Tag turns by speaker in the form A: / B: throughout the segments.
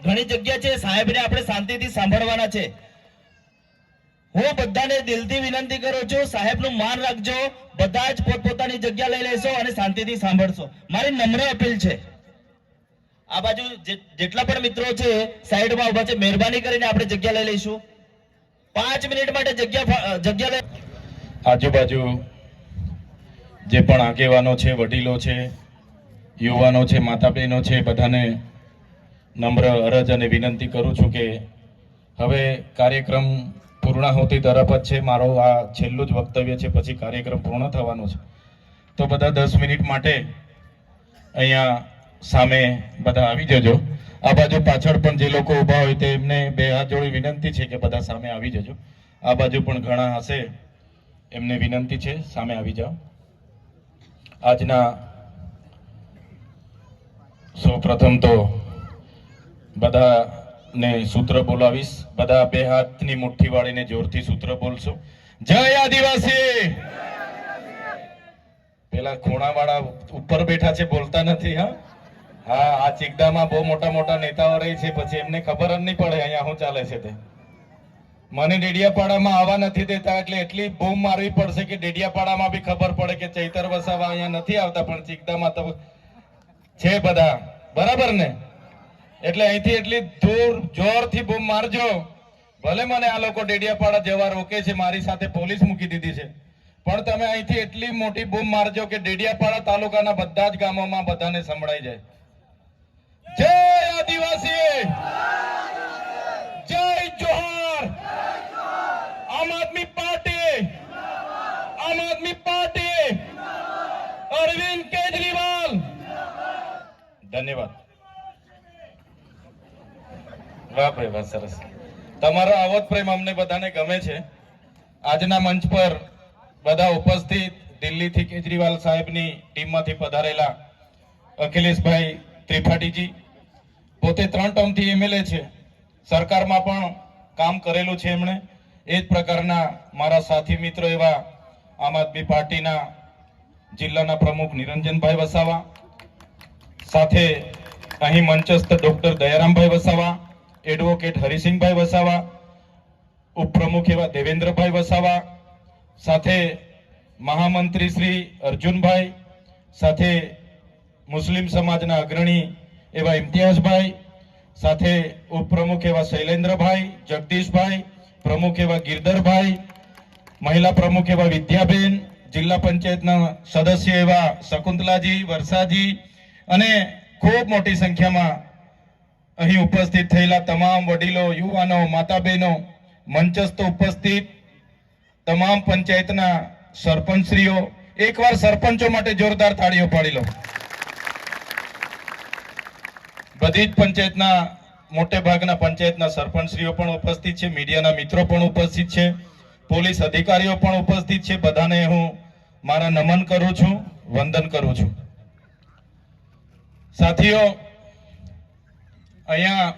A: ઘણી જગ્યા છે સાહેબને આપણે શાંતિથી સાંભળવાના છે। હું બધાને દિલથી વિનંતી કરું છું, સાહેબનું માન રાખજો, બધા જ પોતપોતાની જગ્યા લઈ લેશો અને શાંતિથી સાંભળશો, મારી નમ્ર અપીલ છે। આ બાજુ જેટલા પણ મિત્રો છે સાઈડમાં ઉભા છે, મહેરબાની કરીને આપણે જગ્યા લઈ લઈશું। 5 મિનિટ માટે જગ્યા લઈ।
B: આજુબાજુ જે પણ આગેવાનો છે, વડીલો છે, યુવાનો છે, માતા બહેનો છે, બધાને નમ્ર અરજ અને વિનંતી કરું છું કે હવે કાર્યક્રમ પૂર્ણાહુતિ તરફ જ છે। મારો આ છેલ્લું જ વક્તવ્ય છે, પછી કાર્યક્રમ પૂર્ણ થવાનો છે। તો બધા 10 મિનિટ માટે અહીંયા સામે બધા આવી જજો। આ બાજુ પાછળ પણ જે લોકો ઊભા હોય તેમને બે હાથ જોડી વિનંતી છે કે બધા સામે આવી જજો। આ બાજુ પણ ઘણા હશે, એમને વિનંતી છે સામે આવી જાઓ। આજના સૌપ્રથમ તો બધાને સૂત્ર બોલાવીશ, બધા બે હાથની મુઠ્ઠી વાળીને જોરથી સૂત્ર બોલશો। જય આદિવાસી। પેલા ખૂણાવાળા ઉપર બેઠા છે બોલતા નથી। હા, આ ચીકડામાં બહુ મોટા મોટા નેતાઓ રહી છે, પછી એમને ખબર જ નહીં પડે અહીંયા શું ચાલે છે તે। મને ડેડિયાપાડામાં આવવા નથી દેતા, એટલે એટલી બૂમ મારવી પડશે કે ડેડિયાપાડામાં બી ખબર પડે કે ચૈતર વસાવા અહીંયા નથી આવતા, પણ ચીકડામાં તો છે બધા, બરાબર ને? એટલે અહીંથી એટલી દૂર જોરથી બૂમ મારજો। ભલે મને આ લોકો ડેડિયાપાડા જવા રોકે છે, મારી સાથે પોલીસ મૂકી દીધી છે, પણ તમે અહીંથી એટલી મોટી બૂમ મારજો કે ડેડિયાપાડા તાલુકાના બધા જ ગામોમાં બધાને સંભળાઈ જાય। જય આદિવાસી, જય જોહર, આમ આદમી પાર્ટી, આમ આદમી પાર્ટી, અરવિંદ કેજરીવાલ। ધન્યવાદ। વાહ ભાઈ વાહ, સરસ। તમારો આવો જ પ્રેમ અમને બધાને ગમે છે। આજના મંચ પર બધા ઉપસ્થિત દિલ્હીથી કેજરીવાલ સાહેબની ટીમમાંથી પધારેલા અખિલેશભાઈ ત્રિપાઠીજી, પોતે 3 ટર્મથી એમએલએ છે, સરકારમાં પણ કામ કરેલું છે એમણે। એ જ પ્રકારના મારા સાથી મિત્રો એવા આમ આદમી પાર્ટીના જિલ્લાના પ્રમુખ નિરંજનભાઈ વસાવા, સાથે અહીં મંચસ્થ ડોક્ટર દયારામભાઈ વસાવા, એડવોકેટ હરિસિંહભાઈ વસાવા, ઉપપ્રમુખ એવા દેવેન્દ્રભાઈ વસાવા, સાથે મહામંત્રી શ્રી અર્જુનભાઈ, સાથે મુસ્લિમ સમાજના અગ્રણી એવા ઇમ્તિયાઝભાઈ, સાથે ઉપપ્રમુખ એવા શૈલેન્દ્રભાઈ, જગદીશભાઈ, પ્રમુખ એવા ગિરધરભાઈ, મહિલા પ્રમુખ એવા વિદ્યાબેન, જિલ્લા પંચાયતના સદસ્ય એવા શકુંતલાજી, વર્ષાજી, અને ખૂબ મોટી સંખ્યામાં અહીં ઉપસ્થિત થયેલા તમામ વડીલો, યુવાનો, માતા બહેનો, મંચસ્થ ઉપસ્થિત તમામ પંચાયતના સરપંચશ્રીઓ, એકવાર સરપંચો માટે જોરદાર તાળીઓ પાડી લો। બધી જ પંચાયતના મોટે ભાગના પંચાયતના સરપંચશ્રીઓ પણ ઉપસ્થિત છે, મીડિયાના મિત્રો પણ ઉપસ્થિત છે, પોલીસ અધિકારીઓ પણ ઉપસ્થિત છે। બધાને હું મારા નમન કરું છું, વંદન કરું છું। સાથીઓ, અહીંયા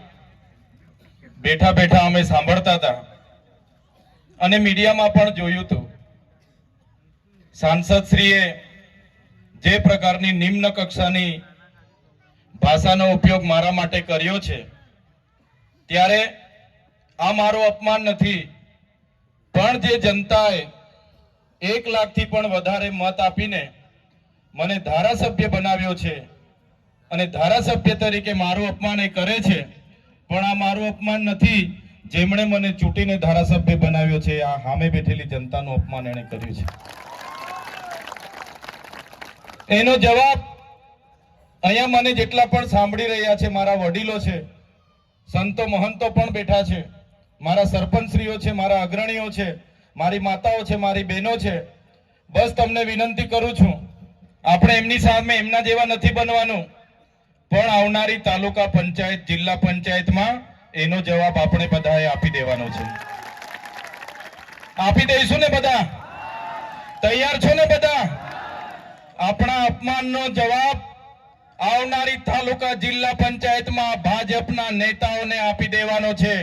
B: બેઠા બેઠા અમે સાંભળતા હતા અને મીડિયામાં પણ જોયું હતું, સાંસદશ્રીએ જે પ્રકારની નિમ્ન કક્ષાની ભાષાનો ઉપયોગ મારા માટે કર્યો છે, ત્યારે આ મારું અપમાન નથી, પણ જે જનતાએ 1 લાખથી પણ વધારે મત આપીને મને ધારાસભ્ય બનાવ્યો છે અને ધારાસભ્ય તરીકે મારું અપમાન એ કરે છે, પણ આ મારું અપમાન નથી, જેમણે મને ચૂંટીને ધારાસભ્ય બનાવ્યો છે, આ સામે બેઠેલી જનતાનું અપમાન એણે કર્યું છે। એનો જવાબ અહીંયા મને જેટલા પણ સાંભળી રહ્યા છે, મારા વડીલો છે, સંતો મહંતો પણ બેઠા છે, મારા સરપંચશ્રીઓ છે, મારા અગ્રણીઓ છે, મારી માતાઓ છે, મારી બહેનો છે, બસ તમને વિનંતી કરું છું, આપણે એમની સામે એમના જેવા નથી બનવાનું, પણ આવનારી તાલુકા પંચાયત, જિલ્લા પંચાયતમાં એનો જવાબ આપણે બધાએ આપી દેવાનો છે। આપી દઈશું ને બધા? તૈયાર છો ને બધા? આપણા અપમાનનો જવાબ આવનારી તાલુકા જિલ્લા પંચાયતમાં ભાજપના નેતાઓને આપી દેવાનો છે।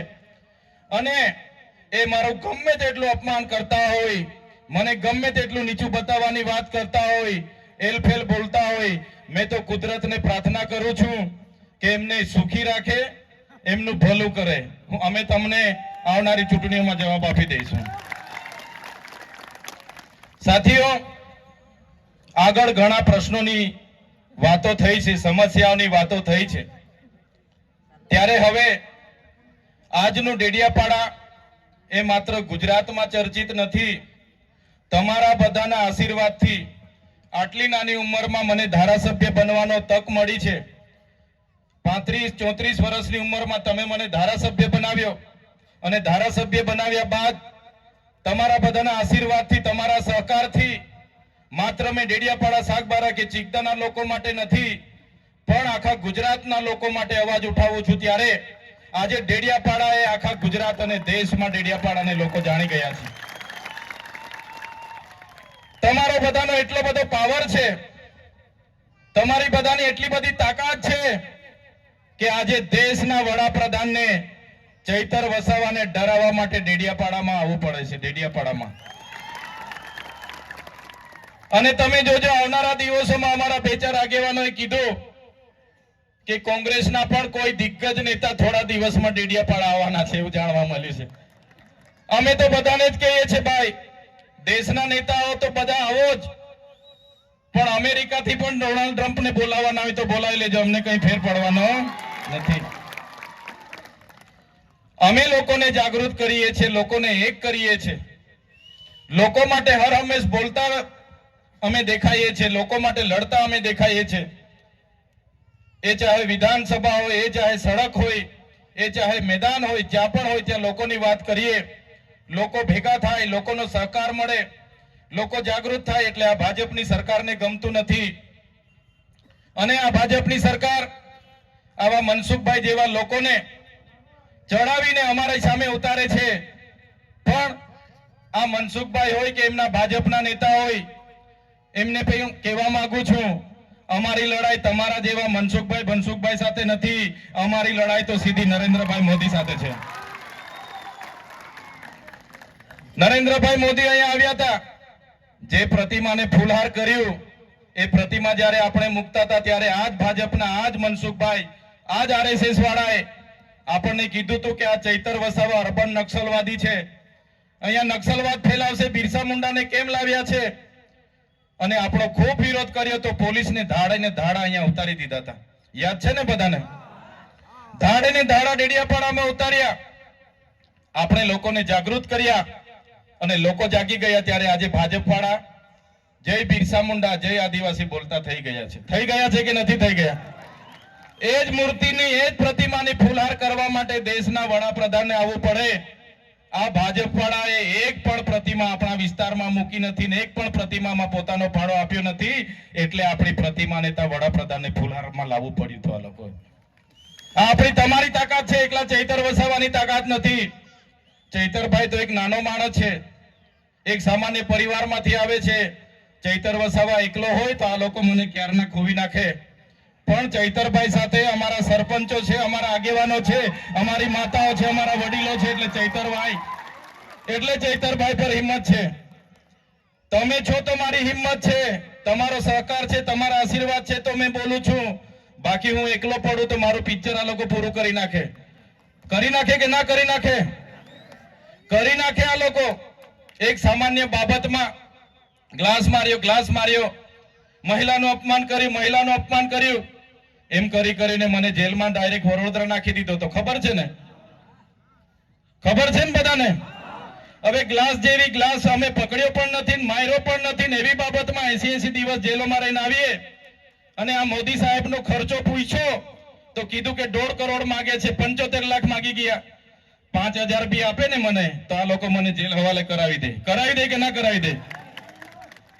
B: અને એ મારું ગમે તેટલું અપમાન કરતા હોય, મને ગમે તેટલું નીચું બતાવવાની વાત કરતા હોય, એલફેલ બોલતા હોય, मैं तो कुदरत ने प्रार्थना करूं छूं કે એમને સુખી રાખે, એમનું ભલું કરે. અમે તમને આવનારી ચૂંટણીઓમાં જવાબ આપી દઈશું. સાથીઓ, આગળ ઘણા પ્રશ્નોની વાતો થઈ છે, સમસ્યાઓની વાતો થઈ છે, ત્યારે હવે આજનું ડેડિયાપાડા એ માત્ર ગુજરાતમાં ચર્ચિત નથી. તમારા બધાના આશીર્વાદથી આટલી નાની ઉંમરમાં મને ધારાસભ્ય બનવાનો તક મળી છે. 35-34 વર્ષની ઉંમરમાં તમે મને ધારાસભ્ય બનાવ્યો અને ધારાસભ્ય બનાવ્યા બાદ તમારા બધાના આશીર્વાદથી, તમારા સહકારથી માત્ર મેં ડેડિયાપાડા, સાગબારા કે ચિકદાના લોકો માટે નથી, પણ આખા ગુજરાતના લોકો માટે અવાજ ઉઠાવું છું. ત્યારે આજે ડેડિયાપાડા એ આખા ગુજરાત અને દેશમાં ડેડિયાપાડાને લોકો જાણી ગયા છે. તમારો બધાનો એટલો બધો પાવર છે, તમારી બધાની એટલી બધી તાકાત છે કે આજે દેશના વડાપ્રધાનને ચૈતર વસાવાને ડરાવવા માટે ડેડિયાપાડામાં આવવું પડે છે. ડેડિયાપાડામાં અને તમે જોજો, આવનારા દિવસોમાં અમારા 2-4 આગેવાનોએ કીધું કે કોંગ્રેસના પણ કોઈ દિગ્ગજ નેતા થોડા દિવસમાં ડેડિયાપાડા આવવાના છે, એવું જાણવા મળ્યું છે. અમે તો બધાને જ કહીએ છીએ, ભાઈ દેશના નેતાઓ તો બધા આવો જ, પણ અમેરિકાથી પણ ડોનાલ્ડ ટ્રમ્પને બોલાવવાના હોય તો બોલાવી લેજો, અમને કઈ ફેર પડવાનો નથી. અમે લોકોને જાગૃત કરીએ છીએ, લોકોને એક કરીએ છીએ, લોકો માટે હર હંમેશ બોલતા અમે દેખાઈએ છીએ, લોકો માટે લડતા અમે દેખાઈએ છીએ. એ ચાહે વિધાનસભા હોય, એ ચાહે સડક હોય, એ ચાહે મેદાન હોય, જ્યાં પણ હોય ત્યાં લોકોની વાત કરીએ. લોકો ભેગા થાય, લોકોનો સહકાર મળે, લોકો જાગૃત થાય. એટલે આ ભાજપની સરકારને ગમતું નથી અને આ ભાજપની સરકાર આવા મનસુખભાઈ જેવા લોકોને ચડાવીને અમારી સામે ઉતારે છે. પણ આ મનસુખભાઈ હોય કે એમના ભાજપના નેતા હોય, એમને કહેવા માંગુ છું, અમારી લડાઈ તમારા જેવા મનસુખભાઈ સાથે નથી. અમારી લડાઈ તો સીધી નરેન્દ્રભાઈ મોદી સાથે છે. નરેન્દ્રભાઈ મોદી અહીંયા આવ્યા હતા, જે પ્રતિમાને ફૂલહાર કર્યું, એ પ્રતિમા જ્યારે આપણે મૂકતા હતા ત્યારે આ જ ભાજપના, આ જ મનસુખભાઈ, આ જ RSS વાળાએ આપણને કીધું હતું કે આ ચૈતર વસાવા અર્બન નક્સલવાદી છે, અહીંયા નક્સલવાદ ફેલાવશે, બિરસા મુંડાને કેમ લાવ્યા છે, અને આપણો ખૂબ વિરોધ કર્યો તો પોલીસને ધાડે ને ધાડા અહીંયા ઉતારી દીધા હતા. યાદ છે ને બધાને? ધાડે ને ધાડા ડેડિયાપાડામાં ઉતાર્યા. આપણે લોકોને જાગૃત કર્યા અને લોકો જાગી ગયા. ત્યારે આજે ભાજપ વાળા જય બિરસા મુંડા, જય આદિવાસી બોલતા થઈ ગયા છે. થઈ ગયા છે કે નથી થઈ ગયા? એ જ મૂર્તિની, એ જ પ્રતિમાની ફૂલહાર કરવા માટે દેશના વડાપ્રધાનને આવવું પડે. આ ભાજપ વાળાએ એક પણ પ્રતિમા આપણા વિસ્તારમાં મૂકી નથી ને એક પણ પ્રતિમામાં પોતાનો ફાળો આપ્યો નથી. એટલે આપણી પ્રતિમાને ત્યાં વડાપ્રધાનને ફૂલહારમાં લાવવું પડ્યું હતું. આ લોકો, આ આપણી તમારી તાકાત છે, એકલા ચૈતર વસાવાની તાકાત નથી. ચૈતરભાઈ તો એક નાનો માણસ છે, એક સામાન્ય પરિવારમાંથી આવે છે. ચૈતર વસાવા એકલો હોય તો આ લોકો મને ક્યારના ખોવી નાખે, પણ ચૈતરભાઈ સાથે અમારા સરપંચો છે, અમારા આગેવાનો છે, અમારી માતાઓ છે, અમારા વડીલો છે. એટલે ચૈતરભાઈ પર હિંમત છે. તમે છો તો મારી હિંમત છે, તમારો સહકાર છે, તમારા આશીર્વાદ છે તો મેં બોલું છું. બાકી હું એકલો પડું તો મારું પિક્ચર આ લોકો પૂરું કરી નાખે. કરી નાખે કે ના કરી નાખે? કરી નાખે. આ લોકો એક સામાન્ય બાબતમાં ગ્લાસ માર્યો, મહિલાનું અપમાન કર્યું, એમ કરીને મને જેલમાં ડાયરેક્ટ વડોદરા નાખી દીધો. તો ખબર છે ને? ખબર છે ને બધાને? હવે ગ્લાસ અમે પકડ્યો પણ નથી, માર્યો પણ નથી ને એવી બાબતમાં 80 દિવસ જેલોમાં રહીને આવીએ. અને આ મોદી સાહેબનો ખર્ચો પૂછ્યો તો કીધું કે 1.5 કરોડ માંગે છે, 75 લાખ માંગી ગયા. 5000 બી આપે ને મને તો આ લોકો મને જેલ હવાલે કરાવી દે કે ના કરાવી દે?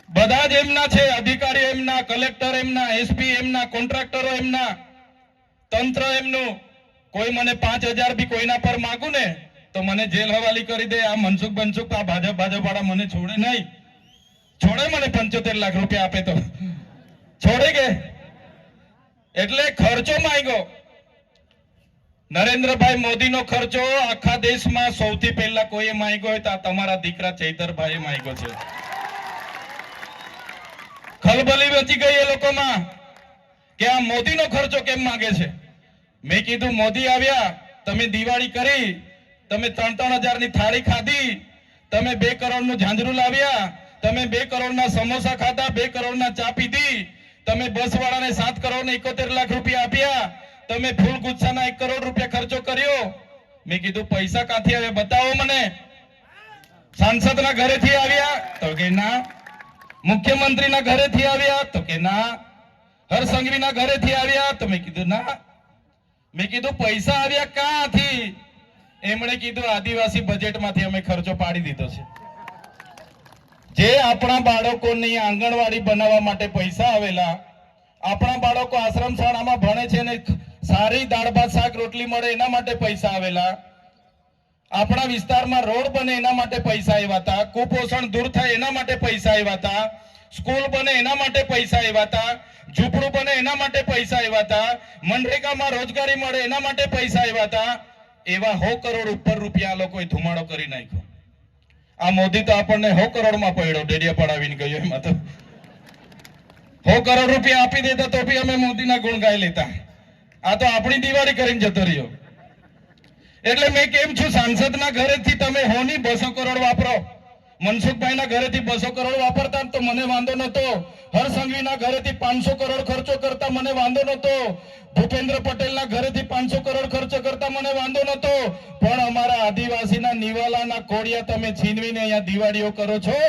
B: બધા જ એમના છે, અધિકારીઓ એમના, કલેક્ટર એમના, SP એમના, કોન્ટ્રાક્ટરો એમના, તંત્ર એમનું. કોઈ મને 5000 બી કોઈના પર માંગુ ને તો મને જેલ હવાલી કરી દે. આ મનસુખ આ ભાજપ વાળા મને છોડે નહીં. છોડે મને 75 લાખ રૂપિયા આપે તો છોડે કે? એટલે ખર્ચો માંગ્યો. નરેન્દ્રભાઈ મોદીનો ખર્ચો આખા દેશમાં સૌથી પહેલા કોઈએ માંગ્યો હોય તો આ તમારા દીકરા ચૈતરભાઈએ માંગ્યો છે. ખલબલી મચી ગઈ એ લોકોમાં કે આ મોદીનો ખર્ચો કેમ માંગે છે. મેં કીધું મોદી આવ્યા, તમે દિવાળી કરી, તમે 3-3 હજારની થાળી ખાધી, તમે 2 કરોડનું ઝાંઝરું લાવ્યા, તમે 2 કરોડના સમોસા ખાધા, 2 કરોડના ચા પીધી, તમે બસ વાળાને 7 કરોડ ને 71 લાખ રૂપિયા આપ્યા, તમે ફૂલ ગુચ્છાના 1 કરોડ રૂપિયા ખર્ચો કર્યો. મેં કીધું પૈસા ક્યાંથી આવે બતાવો મને. સાંસદના ઘરેથી આવ્યા? તો કે ના. મુખ્યમંત્રીના ઘરેથી આવ્યા? તો કે ના. હરસંઘવીના ઘરેથી આવ્યા? તો મેં કીધું ના. મેં કીધું પૈસા આવ્યા ક્યાંથી? એમણે કીધું આદિવાસી બજેટમાંથી અમે ખર્ચો પાડી દીધો છે. જે આપણા બાળકોની આંગણવાડી બનાવવા માટે પૈસા આવેલા, આપણા બાળકો આશ્રમ શાળામાં ભણે છે ને સારી દાળ ભાત શાક રોટલી મળે એના માટે પૈસા આવેલા, આપણા વિસ્તારમાં રોડ બને એના માટે પૈસા આવ્યા હતા, કુપોષણ દૂર થાય એના માટે પૈસા આવ્યા હતા, સ્કૂલ બને એના માટે પૈસા આવ્યા હતા, ઝૂંપડું બને એના માટે પૈસા આવ્યા હતા, મનરેગામાં રોજગારી મળે એના માટે પૈસા આવ્યા હતા. એવા 100 કરોડ ઉપર રૂપિયા આ લોકોએ ધુમાડો કરી નાખ્યો. આ મોદી તો આપણને 100 કરોડમાં પડ્યો, ડેડિયા પડાવીને ગયો. એમાં તો 100 કરોડ રૂપિયા આપી દેતા તો બી અમે મોદીના ગુણ ગાઈ લેતા. આ તો આપણી દિવાળી કરીને જતો રહ્યો. એટલે મેં કેમ છું, સાંસદના ઘરેથી તમે 200 કરોડ વાપરો, મનસુખભાઈના ઘરેથી 200 કરોડ વાપરતા તો મને વાંધો નતો, હરસંઘવીના ઘરેથી 500 કરોડ ખર્ચો કરતા મને વાંધો નતો, ભૂપેન્દ્ર પટેલના ઘરેથી 500 કરોડ ખર્ચો કરતા મને વાંધો નતો, પણ અમારા આદિવાસીના નિવાલાના કોડિયા તમે છીનવીને અહીંયા દિવાળીઓ કરો છો,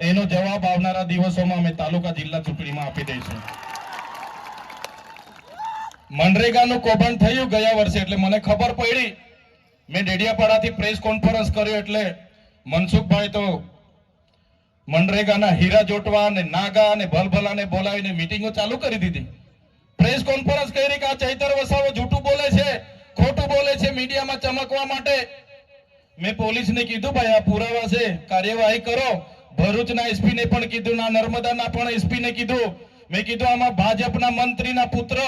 B: એનો જવાબ આવનારા દિવસોમાં અમે તાલુકા જિલ્લા ચૂંટણીમાં આપી દઈશું. મનરેગાનું કૌભાંડ થયું ગયા વર્ષે એટલે મને ખબર પડી. મેં ડેડિયાપાડાથી પ્રેસ કોન્ફરન્સ કર્યો એટલે મનસુખભાઈ તો મનરેગાના હીરા જોટવા અને નાગા અને ભલભલાને બોલાવીને મીટિંગો ચાલુ કરી દીધી. પ્રેસ કોન્ફરન્સ કરી કે આ ચૈતર વસાવો જૂઠું બોલે છે, ખોટું બોલે છે મીડિયામાં ચમકવા માટે. મેં પોલીસને કીધું ભાઈ આ પુરાવા છે, કાર્યવાહી કરો. ભરૂચના એસપી ને પણ કીધું, ના નર્મદાના પણ એસપી ને કીધું. મેં કીધું આમાં ભાજપના મંત્રીના પુત્ર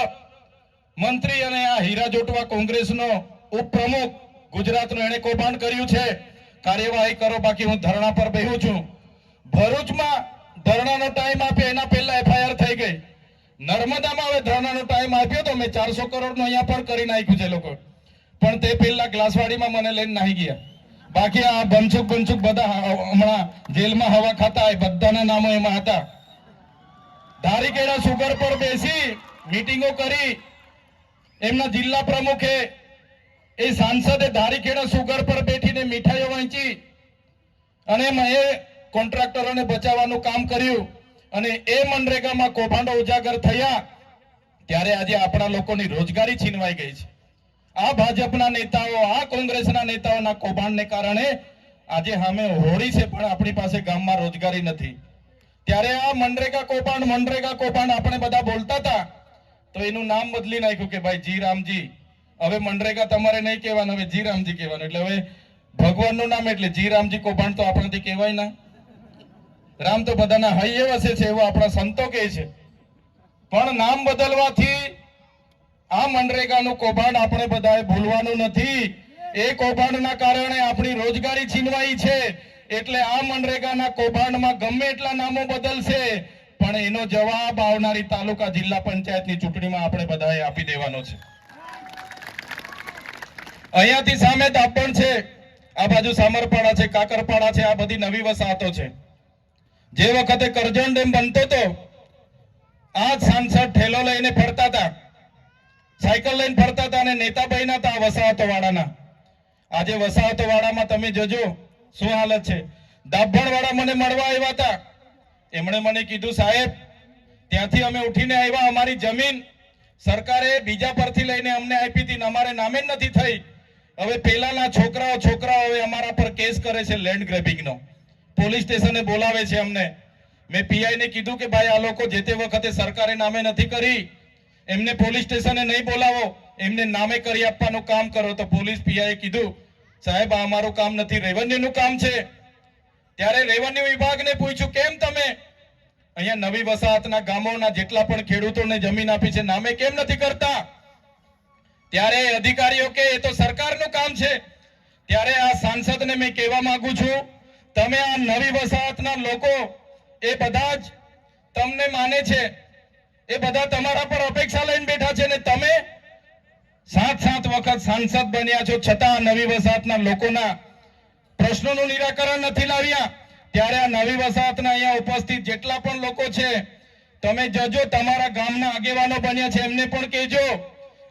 B: મંત્રી અને આ હીરા જોટવા કોંગ્રેસનો ઉપપ્રમુખ ગુજરાતનો એને કૌભાંડ કર્યું છે, કાર્યવાહી કરો, બાકી હું ધરણા પર બેહું છું. ભરૂચમાં ધરણાનો ટાઈમ આપ્યો એના પહેલા એફઆઈઆર થઈ ગઈ. નર્મદામાં હવે ધરણાનો ટાઈમ આપ્યો તો મેં 400 કરોડનો અહીંયા પણ કરી નાખ્યું છે લોકો, પણ તે પહેલા ગ્લાસવાડીમાં મને લઈને નાહી ગયા. બાકી આ બંચુક બધા હમણાં જેલમાં હવા ખાતા બધાના નામો એમાં હતા. ધારીકેડા સુગર પર બેસી મીટિંગો કરી. એમના જિલ્લા પ્રમુખે એ સાંસદે ધારીકેડા સુગર પર બેઠીને મીઠાઈઓ વહેંચી અને એ કોન્ટ્રાક્ટરોને બચાવવાનું કામ કર્યું અને એ મનરેગામાં કૌભાંડો ઉજાગર થયા. ત્યારે આજે આપણા લોકોની રોજગારી છીનવાઈ ગઈ છે. આ ભાજપના નેતાઓ, આ કોંગ્રેસના નેતાઓના કૌભાંડને કારણે આજે સામે હોળી છે પણ આપણી પાસે ગામમાં રોજગારી નથી. ત્યારે આ મનરેગા કૌભાંડ આપણે બધા બોલતા હતા તો એનું નામ બદલી નાખ્યું કે ભાઈ જી રામજી. હવે મનરેગા તમારે નહીં કહેવાનું, હવે જી રામજી કહેવાનું. એટલે હવે ભગવાનનું નામ એટલે જી રામજી કૌભાંડ તો આપણાથી કહેવાય ના. રામ તો બધાના હૈયે વસે છે એવું આપણા સંતો કહે છે, પણ નામ બદલવાથી આ મનરેગાનું કૌભાંડ આપણે બધાએ ભૂલવાનું નથી. એ કૌભાંડના કારણે આપણી રોજગારી છીનવાઈ છે. એટલે આ મનરેગાના કૌભાંડમાં ગમે એટલા નામો બદલશે પણ એનો જવાબ આવનારી તાલુકા જિલ્લા પંચાયતની ચૂંટણીમાં આપણે બધાએ આપી દેવાનો છે. અહીંયાથી સામે દાપણ છે, આ બાજુ સામરપાડા છે, કાકરપાડા છે, આ બધી નવી વસાહતો છે. જે વખતે કરજણ ડેમ બનતો હતો આ સાંસદ ઠેલો લઈને ફરતા હતા, સાયકલ લઈને ફરતા હતા અને નેતા બન્યા હતા વસાહતો વાળાના. આજે વસાહતો વાળામાં તમે જોજો શું હાલત છે. દાભણ વાળા મને મળવા આવ્યા હતા. એમણે મને કીધું સાહેબ ત્યાંથી અમે ઉઠીને આવ્યા, અમારી જમીન સરકારે બીજા પરથી લઈને અમને આપી હતી, અમારે નામે નથી થઈ. હવે પેલાના છોકરાઓ હવે અમારા પર કેસ કરે છે લેન્ડ ગ્રેબિંગનો, પોલીસ સ્ટેશને બોલાવે છે અમને. મેં પીઆઈ ને કીધું કે ભાઈ આ લોકો જે તે વખતે સરકારે નામે નથી કરી, એમને પોલીસ સ્ટેશને નહીં બોલાવો, એમને નામે કરી આપવાનું કામ કરો. તો પોલીસ પીઆઈએ કીધું સાહેબ આ અમારું કામ નથી, રેવન્યુનું કામ છે. ત્યારે રેવન્યુ વિભાગને પૂછ્યું કેમ તમે અહીંયા નવી વસાહતના ગામોના જેટલા પણ ખેડૂતોને જમીન આપી છે નામે કેમ નથી કરતા? ત્યારે અધિકારીઓ કે એ તો સરકારનું કામ છે. ત્યારે આ સાંસદને મેં કહેવા માંગુ છું, તમે આ નવી વસાહતના લોકો એ બધા જ તમને માને છે, એ બધા તમારા પર અપેક્ષા લઈને બેઠા છે ને તમે સાત વખત સાંસદ બન્યા છો, છતાં નવી વસાહતના લોકોના પ્રશ્નોનું નિરાકરણ નથી લાવ્યા. ત્યારે આ નવી વસાહતના અહીંયા ઉપસ્થિત જેટલા પણ લોકો છે, તમે જજો, તમારા ગામના આગેવાનો બન્યા છે, એમને પણ કહેજો,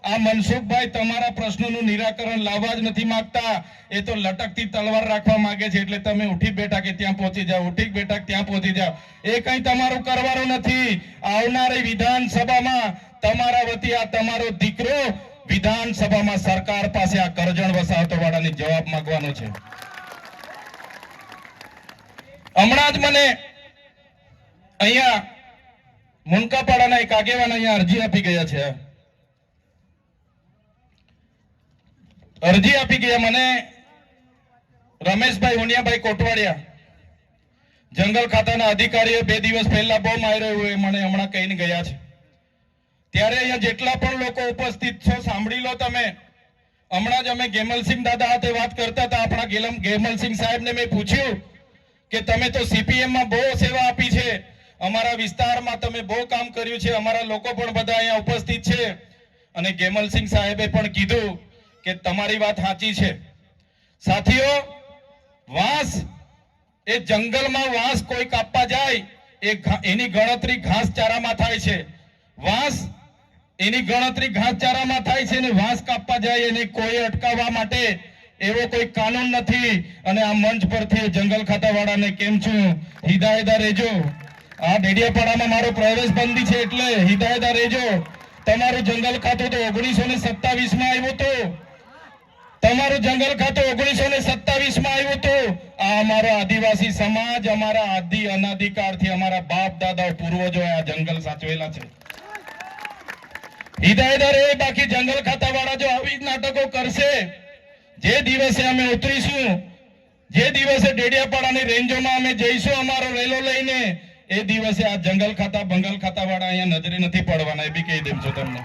B: આ મનસુખભાઈ તમારા પ્રશ્નોનું નિરાકરણ લાવવા જ નથી માંગતા, એ તો લટકતી તલવાર રાખવા માંગે છે. એટલે તમે ઉઠી બેઠા કે ત્યાં પહોંચી જાઓ, ઉઠી બેઠા કે ત્યાં પહોંચી જાઓ, એ કંઈ તમારું કરવાનું નથી. આવનારી વિધાનસભામાં તમારા વતી આ તમારો દીકરો વિધાનસભામાં સરકાર પાસે આ કરજણ વસાહતવાળાની જવાબ માંગવાનો છે. હમણાં જ મને અહીંયા મુનકાપાડાના એક આગેવાન અહીંયા અરજી આપી ગયા છે. અરજી આપી ગયા મને રમેશભાઈ ઉનિયાભાઈ કોટવાડિયા, જંગલ ખાતાના અધિકારીઓ 2 દિવસ પહેલા બહુ માર્યો એવું મને હમણાં કહીને ગયા છે. ત્યારે અહીંયા જેટલા પણ લોકો ઉપસ્થિત છો, સાંભળી લો તમે. હમણાં જ અમે ગેમલસિંહ દાદા સાથે વાત કરતા હતા. આપણા ગેમલસિંહ સાહેબને મેં પૂછ્યું કે તમે તો CPM માં બહુ સેવા આપી છે, અમારા વિસ્તારમાં તમે બહુ કામ કર્યું છે, અમારા લોકો પણ બધા અહીંયા ઉપસ્થિત છે. અને ગેમલસિંહ સાહેબે પણ કીધું કે તમારી વાત સાચી છે. સાથીઓ, વાંસ એ જંગલમાં વાંસ કોઈ કાપવા જાય એની ગણતરી ઘાસચારામાં થાય છે. વાંસ એની ગણતરી ઘાસચારામાં થાય છે, અને વાંસ કાપવા જાય એને કોઈ અટકાવવા માટે એવો કોઈ કાનૂન નથી. અને આ મંચ પરથી જંગલ ખાતાવાળાને કેમ છું હિદાયતદાર રહેજો. આ ડેડિયાપાડામાં મારો પ્રવેશ બંધી છે, એટલે હિદાયતદાર રહેજો. તમારું જંગલ ખાતું તો 1927 માં આવ્યું હતું. તમારું જંગલ ખાતું 1927 માં આવ્યું હતું. આ અમારો આદિવાસી સમાજ, અમારા આદિ અનાદિકાળથી અમારા બાપ દાદા પૂર્વજો આ જંગલ સાચવેલા છે. હિદાયતદાર એ બાકી જંગલ ખાતાવાળા જો આવી જ નાટકો કરશે, જે દિવસે અમે ઉતરીશું, જે દિવસે ડેડિયાપાડાની રેન્જોમાં અમે જઈશું અમારો રેલો લઈને, એ દિવસે આ જંગલ ખાતા બંગલ ખાતાવાળા અહીંયા નજરે નથી પડવાના, એ બી કહી દઉં છું તમને.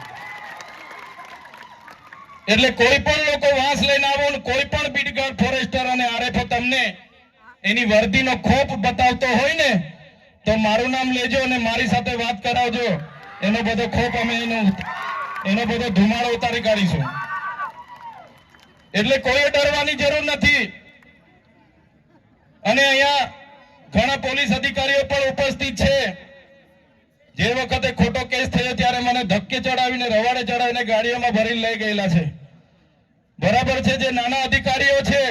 B: એટલે કોઈ પણ લોકો વાંસ લઈને આવો, કોઈ પણ બીટગાર્ડ ફોરેસ્ટર અને RFO તમને એની વર્દીનો ખોપ બતાવતો હોય ને, તો મારું નામ લેજો અને મારી સાથે વાત કરાવજો. એનો બધો ખોપ અમે એનો બધો ધુમાડો ઉતારી કાઢીશું. એટલે કોઈ ડરવાની જરૂર નથી. અને અહીંયા ઘણા પોલીસ અધિકારીઓ પણ ઉપસ્થિત છે. જે વખતે ખોટો કેસ થયો ત્યારે મને ધક્કે ચડાવીને રવાડે ચડાવીને ગાડીઓમાં ભરીને લઈ ગયેલા છે. બરાબર છે, જે નાના અધિકારીઓ છે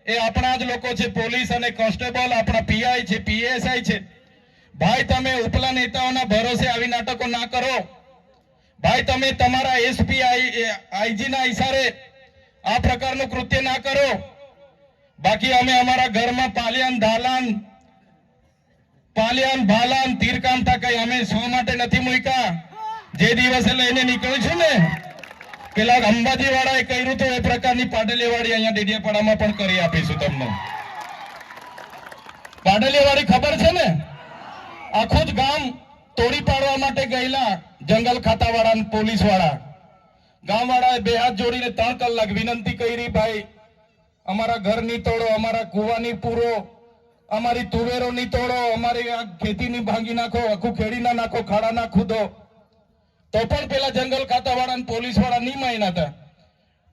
B: એ આપણા જ લોકો છે, પોલીસ અને કોન્સ્ટેબલ, આપણા PI છે, PSI છે. ભાઈ તમે ઉપલા નેતાઓના ભરોસે આવી નાટકો ના કરો. ભાઈ તમે તમારા SP IG ના ઈશારે આ પ્રકારનું કૃત્ય ના કરો. બાકી અમે અમારા ઘરમાં પાલિયાન ભાલાન તીરકામઠા કઈ અમે શો માટે નથી મૂક્યા. જે દિવસે લઈને નીકળીશું ને, પેલા અંબાજી વાળાએ કર્યું તો એ પ્રકારની પાટલીવાડી અહીંયા ડેડિયાપાડામાં પણ કરી આપીશું તમને. પાટલીવાડી ખબર છે ને, આખું જ ગામ તોડી પાડવા માટે ગયેલા જંગલ ખાતાવાળા પોલીસ વાળા. ગામવાળાએ 2 હાથ જોડીને 3 કલાક વિનંતી કરી, ભાઈ અમારા ઘર ની તોડો, અમારા કુવાની પૂરો, અમારી તુવેરો ની તોડો, અમારી આ ખેતીની ભાંગી નાખો, આખું ખેડી ના નાખો, ખાડા ના ખુદો. તો પણ પેલા જંગલ ખાતાવાળા પોલીસ વાળા નહીં માન્યા હતા.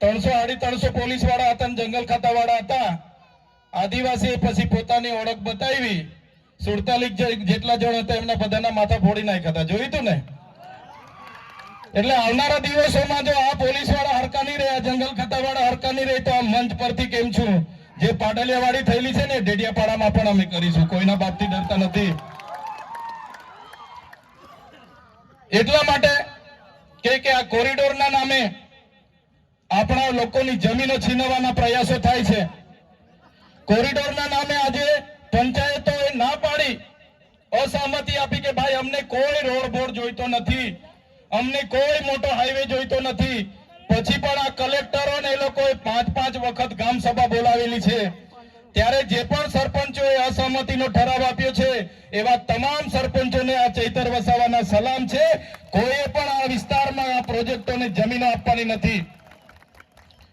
B: 300-350 પોલીસ વાળા હતા, જંગલ ખાતાવાળા હતા. આદિવાસી પછી પોતાની ઓળખ બતાવી, 47 જેટલા જણ હતા એમના બધાના માથા ફોડી નાખ્યા હતા. જોયું તું ને? એટલે આવનારા દિવસોમાં જો આ પોલીસ વાળા હરકા નહીં રહ્યા, જંગલ ખાતાવાળા હરકા નહીં રહે, તો આ મંચ પરથી કેમ છું જે પાટલીવાડી થયેલી છે ને ડેડિયાપાડામાં પણ અમે કરીશું. કોઈના બાપથી ડરતા નથી. એટલા માટે કે આ કોરિડોરના નામે આપણા લોકોની જમીનો છીનવવાના પ્રયાસો થાય છે. કોરિડોરના નામે આજે પંચાયતોએ ના પાડી, અસહમતિ આપી કે ભાઈ અમને કોઈ રોડ બોર્ડ જોઈતો નથી, અમને કોઈ મોટો હાઈવે જોઈતો નથી. પછી પણ આ કલેક્ટરો ને એ લોકોએ 5-5 વખત ગામ સભા બોલાવેલી છે. ત્યારે જે પણ સરપંચોએ અસહમતિનો ઠરાવ આપ્યો છે એવા તમામ સરપંચોને આ ચૈતર વસાવાના સલામ છે. કોઈએ પણ આ વિસ્તારમાં આ પ્રોજેક્ટોને જમીનો આપવાની નથી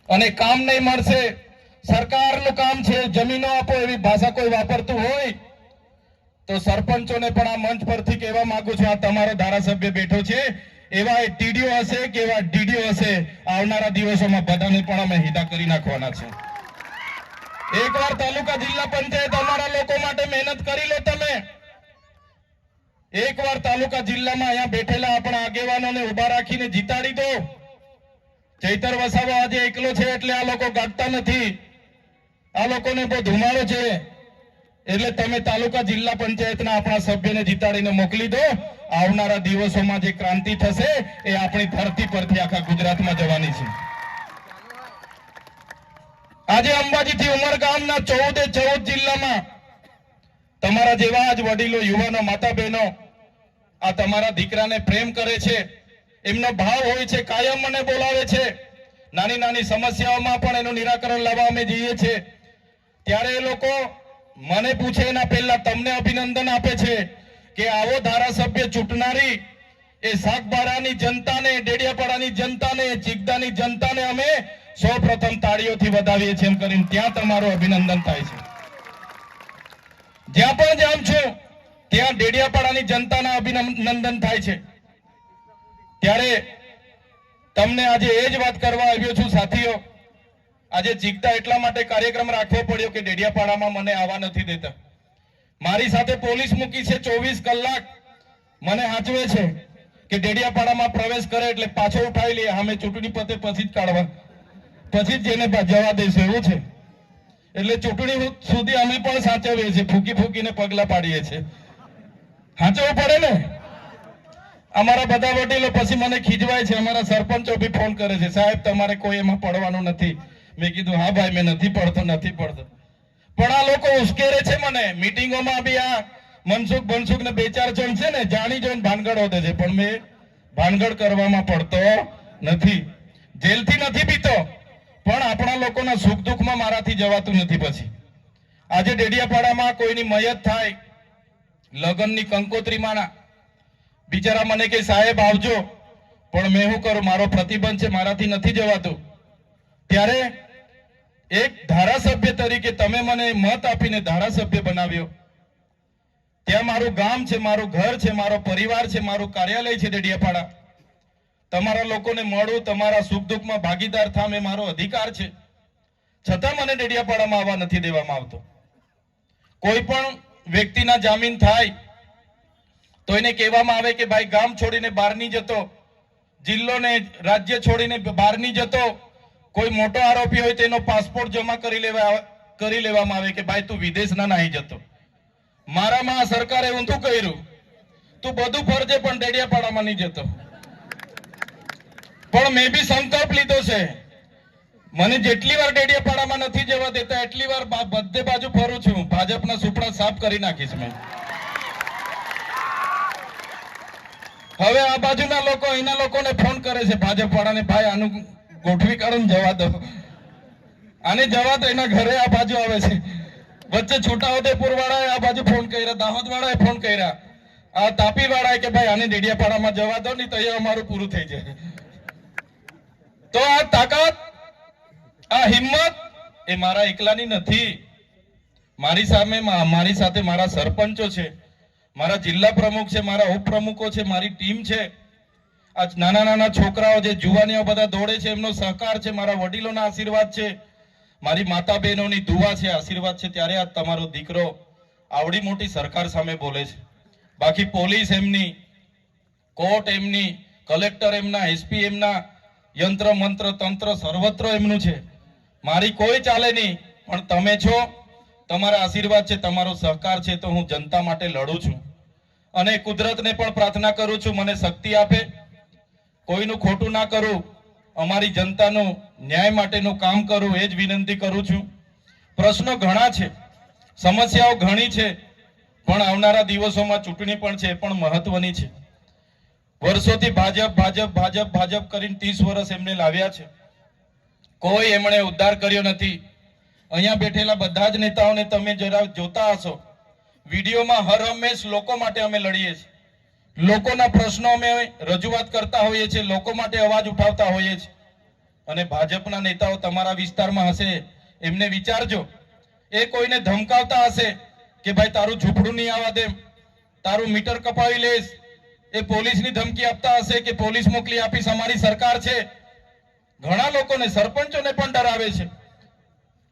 B: અને કામ નહીં મળશે. સરકારનું કામ છે, જમીનો આપો એવી ભાષા કોઈ વાપરતું હોય તો સરપંચોને પણ આ મંચ પરથી કહેવા માંગુ છું, આ તમારો ધારાસભ્ય બેઠો છે, એવા ટીડીઓ હશે કે એવા ડીડીઓ હશે, આવનારા દિવસોમાં બધાને પણ અમે હિતા કરી નાખવાના છે. એકવાર તાલુકા જિલ્લા પંચાયત અમારા લોકો માટે મહેનત કરી લો તમે. એકવાર તાલુકા જિલ્લામાં અહીંયા બેઠેલા આપણા આગેવાનોને ઉભા રાખીને જીતાડી દો. ચૈતર વસાવા આજે એકલો છે એટલે આ લોકો ગાંઠતા નથી. આ લોકોને બહુ ધુમાડો છે એટલે તમે તાલુકા જિલ્લા પંચાયતના આપણા સભ્યને જીતાડીને મોકલી દો. આવનારા દિવસોમાં જે ક્રાંતિ થશે એ આપણી ધરતી પરથી આખા ગુજરાતમાં જવાની છે. આજે અંબાજીથી ઉમરગામના 14 જિલ્લામાં તમારા જેવા જ વડીલો, યુવાનો, માતા બહેનો આ તમારા દીકરાને પ્રેમ કરે છે. એમનો ભાવ હોય છે, કાયમ મને બોલાવે છે. નાની નાની સમસ્યાઓમાં પણ એનું નિરાકરણ લાવવા અમે જઈએ છીએ. ત્યારે એ લોકો મને પૂછે એના પહેલા તમને અભિનંદન આપે છે કે આવો ધારાસભ્ય ચૂંટનારી એ સાગબારાની જનતાને, ડેડિયાપાડાની જનતાને, ચીકદાની જનતાને અમે સૌપ્રથમ તાળીઓથી વધાવીએ છીએ એમ કરીને ત્યાં તમારું અભિનંદન થાય છે. જ્યાં પણ જાઉં છું ત્યાં ડેડિયાપાડાની જનતાના અભિનંદન થાય છે. ત્યારે તમને આજે એ જ વાત કરવા આવ્યો છું સાથીઓ. આજે ચીકદા એટલા માટે કાર્યક્રમ રાખવો પડ્યો કે ડેડિયાપાડામાં મને આવવા નથી દેતા. મારી સાથે પોલીસ મૂકી છે, 24 કલાક મને હાચવે છે કે ડેડિયાપાડામાં પ્રવેશ કરે એટલે પાછો ઉઠાવી લઈએ. અમે ચૂંટણી પતે પછી જ કાઢવા, પછી જ જેને જવા દઈશું એવું છે. એટલે ચૂંટણી સુધી અમે પણ સાચવીએ છીએ, ફૂકી ફૂકીને પગલા પાડીએ છીએ. સાચવવું પડે ને. અમારા બધા વડીલો પછી મને ખીજવાય છે. અમારા સરપંચો બી ફોન કરે છે, સાહેબ તમારે કોઈ એમાં પડવાનું નથી. મેં કીધું હા ભાઈ, મેં નથી પડતો. પણ આ લોકો ઉશ્કેરે છે મને. મીટિંગોમાં બી આ મનસુખ ને 2-4 જણ છે ને જાણી જોઈને ભાનગડ હોતે છે, પણ મેં ભાનગડ કરવામાં પડતો નથી. જેલથી નથી પીતો, પણ આપણા લોકોના સુખ દુઃખમાં મારાથી જવાતું નથી. પછી આજે ડેડિયાપાડામાં કોઈની મયત થાય, લગ્નની કંકોત્રીમાં, બિચારા મને કે સાહેબ આવજો, પણ મેં શું કરું, મારો પ્રતિબંધ છે, મારાથી નથી જવાતું. ત્યારે એક ધારાસભ્ય તરીકે તમે મને મત આપીને ધારાસભ્ય બનાવ્યો. ત્યાં મારું ગામ છે, મારું ઘર છે, મારો પરિવાર છે, મારું કાર્યાલય છે ડેડિયાપાડા. તમારા લોકોને મળું, તમારા સુખ દુઃખમાં ભાગીદાર થામ એ મારો અધિકાર છે. છતાં મને ડેડિયાપાડામાં આવવા નથી દેવામાં આવતો. કોઈ પણ વ્યક્તિના જામીન થાય તો એને કહેવામાં આવે કે ભાઈ ગામ છોડીને બહાર નહીં જતો, જિલ્લો ને રાજ્ય છોડીને બહાર નહીં જતો. કોઈ મોટો આરોપી હોય તેનો પાસપોર્ટ જમા કરી લેવામાં આવે કે ભાઈ તું વિદેશ ના નહીં જતો. મારામાં આ સરકારે ઊંધું કર્યું, તું બધું ફરજે પણ ડેડિયાપાડામાં નહીં જતો. પણ મેં બી સંકલ્પ લીધો છે, મને જેટલી વાર ડેડિયાપાડામાં નથી જવા દેતા એટલી વાર બધે બાજુ ફરું છું. ભાજપના સુપડા સાફ કરી નાખીશ મેં. હવે આ બાજુના લોકો અહીંના લોકોને ફોન કરે છે ભાજપ વાળાને, ભાઈ આનું ગોઠવી કાઢો જવા દો, આને જવા દો. એના ઘરે આ બાજુ આવે છે. વચ્ચે છોટાઉદેપુર વાળાએ આ બાજુ ફોન કર્યા, દાહોદ વાળાએ ફોન કર્યા, આ તાપી વાળાએ કે ભાઈ આને ડેડિયાપાડામાં જવા દો, નહીં તો એ અમારું પૂરું થઈ જાય. તો આ તાકાત, આ હિંમત એ મારા એકલાની નથી. મારી સામે, મારી સાથે મારા સરપંચો છે, મારા જિલ્લા પ્રમુખ છે, મારા ઉપપ્રમુખો છે, મારી ટીમ છે. આ નાના નાના છોકરાઓ જે જુવાનીઓ બધા દોડે છે, એમનો સહકાર છે, મારા વડીલોના આશીર્વાદ છે, મારી માતા બહેનોની દુઆ છે, આશીર્વાદ છે. ત્યારે આ તમારો દીકરો આવડી મોટી સરકાર સામે બોલે છે. બાકી પોલીસ એમની, કોર્ટ એમની, કલેક્ટર એમના, એસપી એમના, યંત્ર મંત્ર તંત્ર સર્વત્ર એમનું છે. મારી કોઈ ચાલે નહીં, પણ તમે છો, તમારા આશીર્વાદ છે, તમારો સહકાર છે, તો હું જનતા માટે લડું છું. અને કુદરતને પણ પ્રાર્થના કરું છું મને શક્તિ આપે, કોઈનું ખોટું ના કરું, અમારી જનતાનું ન્યાય માટેનું કામ કરું, એ જ વિનંતી કરું છું. પ્રશ્નો ઘણા છે, સમસ્યાઓ ઘણી છે, પણ આવનારા દિવસોમાં ચૂંટણી પણ છે, એ પણ મહત્વની છે. વર્ષોથી ભાજપ કરીને 30 વર્ષ એમને લાવ્યા છે. કોઈ એમણે ઉદ્ધાર કર્યો નથી. અહીંયા બેઠેલા બધા જ નેતાઓને તમે જરા જોતા હશો, વિડીયોમાં હર હંમેશ લોકો માટે અમે લડીએ છીએ, લોકોના પ્રશ્નો અમે રજૂઆત કરતા હોઈએ છીએ, લોકો માટે અવાજ ઉઠાવતા હોઈએ છીએ. અને ભાજપના નેતાઓ તમારા વિસ્તારમાં હશે, એમને વિચારજો, એ કોઈને ધમકાવતા હશે કે ભાઈ તારું ઝૂંપડું નહીં આવવા દે, તારું મીટર કપાવી લઈશ, એ પોલીસની ધમકી આપતા હશે કે પોલીસ મોકલી આપીશ, અમારી સરકાર છે. ઘણા લોકોને, સરપંચોને પણ ડરાવે છે,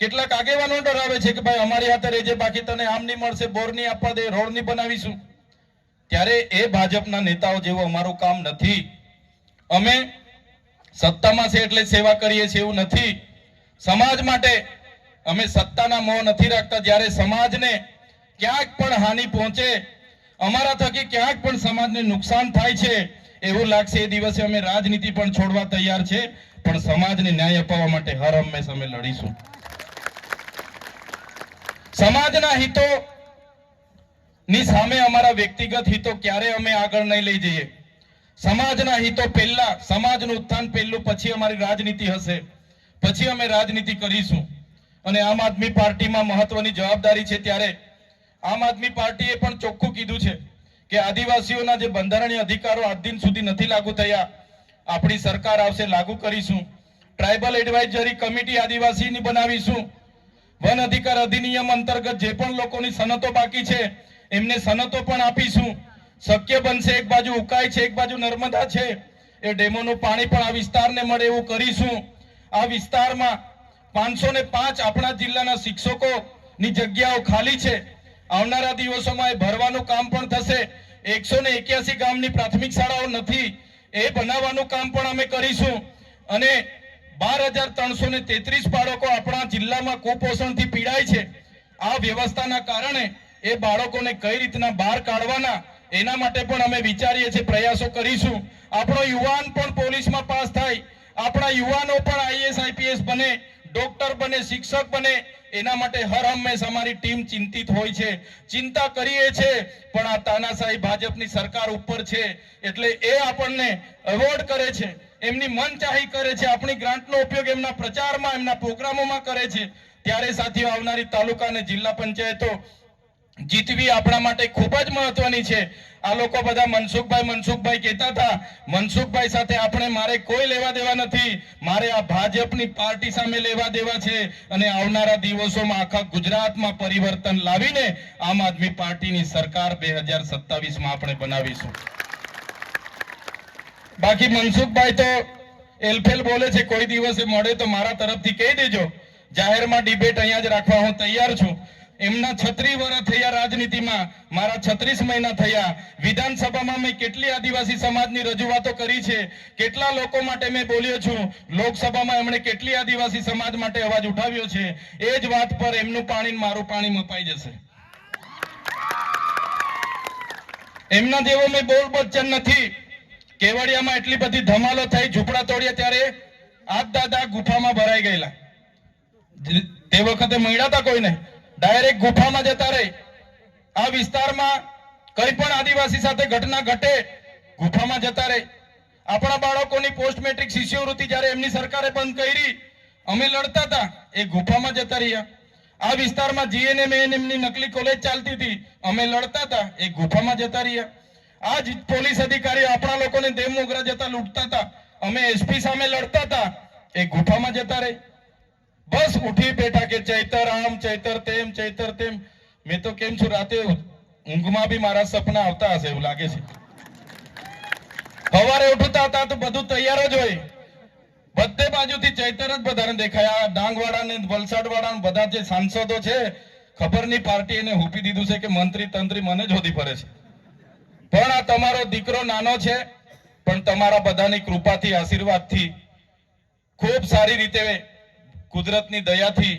B: કેટલાક આગેવાનો ડરાવે છે કે ભાઈ અમારી હાથે રહેજે, બાકી તને આમ નહીં મળશે, બોર નહીં આપવા દે, રોડ નહીં બનાવીશું. ત્યારે એ ભાજપના નેતાઓ જેવું અમારું કામ નથી. અમે સત્તામાં છે એટલે સેવા કરીએ છીએ એવું નથી. સમાજ માટે અમે સત્તાના મોહ નથી રાખતા. જ્યારે સમાજને ક્યાંક પણ હાનિ પહોંચે, અમારા થકી ક્યાંક પણ સમાજને નુકસાન થાય છે એવું લાગશે, એ દિવસે અમે રાજનીતિ પણ છોડવા તૈયાર છે, પણ સમાજને ન્યાય અપાવવા માટે હર હંમેશ અમે લડીશું. સમાજના હિતો ની સામે અમારા વ્યક્તિગત હિતો ક્યારે અમે આગળ નહીં લઈ જઈએ. સમાજના હિતો પહેલા, સમાજનું ઉત્થાન પહેલું, પછી અમારી રાજનીતિ હશે, પછી અમે રાજનીતિ કરીશું. અને આમ આદમી પાર્ટીમાં મહત્વની જવાબદારી છે, ત્યારે આમ આદમી પાર્ટીએ પણ ચોખ્ખું કીધું છે કે આદિવાસીઓના જે બંધારણીય અધિકારો આજ દિન સુધી નથી લાગુ થયા, આપણી સરકાર આવશે લાગુ કરીશું. ટ્રાઇબલ એડવાઇઝરી કમિટી આદિવાસીની બનાવીશું. વન અધિકાર અધિનિયમ અંતર્ગત જે પણ લોકોની સનતો બાકી છે એમને સનતો પણ આપીશું. શક્ય બનશે, એક બાજુ ઉકાઈ છે, એક બાજુ નર્મદા છે, એ ડેમોનું પાણી પણ આ વિસ્તારને મળે એવું કરીશું. આ વિસ્તારમાં 505 આપણા જિલ્લાના શિક્ષકોની જગ્યાઓ ખાલી છે. આવનારા દિવસોમાં એ ભરવાનું કામ પણ થશે. 181 ગામની પ્રાથમિક શાળાઓ નથી, એ બનાવવાનું કામ પણ અમે કરીશું. અને 12,333 બાળકો આપણા જિલ્લામાં કુપોષણથી પીડાય છે. આ વ્યવસ્થાના કારણે એ બાળકોને કઈ રીતના બહાર કાઢવાના, એના માટે પણ અમે વિચારીએ છીએ, પ્રયાસો કરીશું. આપણો યુવાન પણ પોલીસમાં પાસ થાય, આપણા યુવાનો પણ આઈએએસ આઈપીએસ બને, ડોક્ટર બને, શિક્ષક બને, એના માટે હર હંમેશ અમારી ટીમ ચિંતિત હોય છે. ચિંતા કરીએ છે, પણ આ તાનાશાહી ભાજપની સરકાર ઉપર છે એટલે એ આપણને અવોઇડ કરે છે, એમની મનચાહી કરે છે, આપણી ગ્રાન્ટનો ઉપયોગ એમના પ્રચારમાં, એમના પ્રોગ્રામોમાં કરે છે. ત્યારે સાથીઓ, આવનારી તાલુકા અને જિલ્લા પંચાયતો જીતવી આપણા માટે ખૂબ જ મહત્વની છે. આ લોકો બધા મનસુખભાઈ કહેતા હતા, મનસુખભાઈ સાથે આપણે, મારે કોઈ લેવા દેવા નથી, મારે આ ભાજપની પાર્ટી સામે લેવા દેવા છે. અને આવનારા દિવસોમાં આખા ગુજરાતમાં પરિવર્તન લાવીને આમ આદમી પાર્ટીની સરકાર 2027માં આપણે બનાવીશું. બાકી મનસુખભાઈ તો એલફેલ બોલે છે, કોઈ દિવસે મળે તો મારા તરફથી કહી દેજો, જાહેરમાં ડિબેટ અહીંયા જ રાખવા હું તૈયાર છું. એમના 36 વર્ષ થયા રાજનીતિમાં, મારા 36 મહિના થયા. વિધાનસભામાં મેં કેટલી આદિવાસી સમાજની રજૂઆતો કરી છે, કેટલા લોકો માટે મેં બોલ્યો છું. લોકસભામાં એમણે કેટલી આદિવાસી સમાજ માટે અવાજ ઉઠાવ્યો છે. એ જ વાત પર એમનું પાણી મારું પાણી મપાઈ જશે. એમના જેવો મેં બોલ બચ્ચન નથી. કેવડિયામાં એટલી બધી ધમાલો થઈ, ઝૂંપડા તોડ્યા, ત્યારે આજ દાદા ગુફામાં ભરાઈ ગયેલા. તે વખતે મળ્યા હતા કોઈને, ડાયરેક્ટ ગુફામાં જતા રહે. આ વિસ્તારમાં કઈ પણ આદિવાસી સાથે ઘટના ઘટે, ગુફામાં જતા રહે. આપણા બાળકોની પોસ્ટ મેટ્રિક શિષ્યવૃત્તિ જ્યારે એમની સરકારે બંધ કરી, અમે લડતા હતા, એ ગુફામાં જતા રહ્યા. આ વિસ્તારમાં જીએનએમ એએનએમ ની નકલી કોલેજ ચાલતી હતી, અમે લડતા હતા, એ ગુફામાં જતા રહ્યા. આ જ પોલીસ અધિકારીઓ આપણા લોકોને દેવ મોગરા જતા લૂંટતા હતા, અમે એસપી સામે લડતા હતા, એ ગુફામાં જતા રહે. બસ ઉઠી બેઠા કે ચૈતર આમ, ચૈતર તેમ, ચૈતર તેમ. મેં તો કેમ છું, રાતે ઊંઘમાં બી મારા સપના આવતા હશે એવું લાગે છે. સવારે ઉઠતા હતા તો બધું તૈયાર જ હોય, બધે બાજુથી ચૈતર જ બધાને દેખાય. આ ડાંગવાળા ને વલસાડવાળા ને બધા જે સાંસદો છે, ખબર નહીં પાર્ટી એને હુપી દીધું છે કે મંત્રી તંત્રી મને જ હોદી ફરે છે. પણ આ તમારો દીકરો નાનો છે, પણ તમારા બધાની કૃપાથી, આશીર્વાદથી, ખૂબ સારી રીતે, કુદરતની દયાથી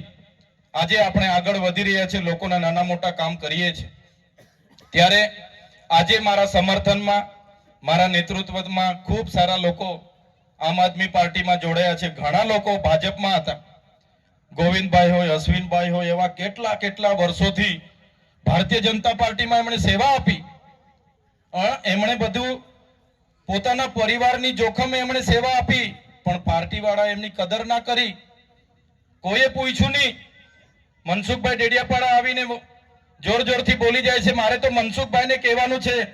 B: આજે આપણે આગળ વધી રહ્યા છે, લોકોના નાના મોટા કામ કરીએ છીએ. ત્યારે આજે મારા સમર્થનમાં, મારા નેતૃત્વમાં ખૂબ સારા લોકો આમ આદમી પાર્ટીમાં જોડાયા છે. ઘણા લોકો ભાજપમાં હતા, ગોવિંદભાઈ હોય, અશ્વિનભાઈ હોય, એવા કેટલા કેટલા વર્ષોથી ભારતીય જનતા પાર્ટીમાં એમણે સેવા આપી. એમણે બધું પોતાના પરિવારની જોખમે એમણે સેવા આપી, પણ પાર્ટી વાળા એમની કદર ના કરી. કોઈએ પૂછ્યું નહીં. મનસુખભાઈ ડેડિયાપાડા આવીને જોર જોરથી બોલી જાય છે. મારે તો મનસુખભાઈને કહેવાનું છે,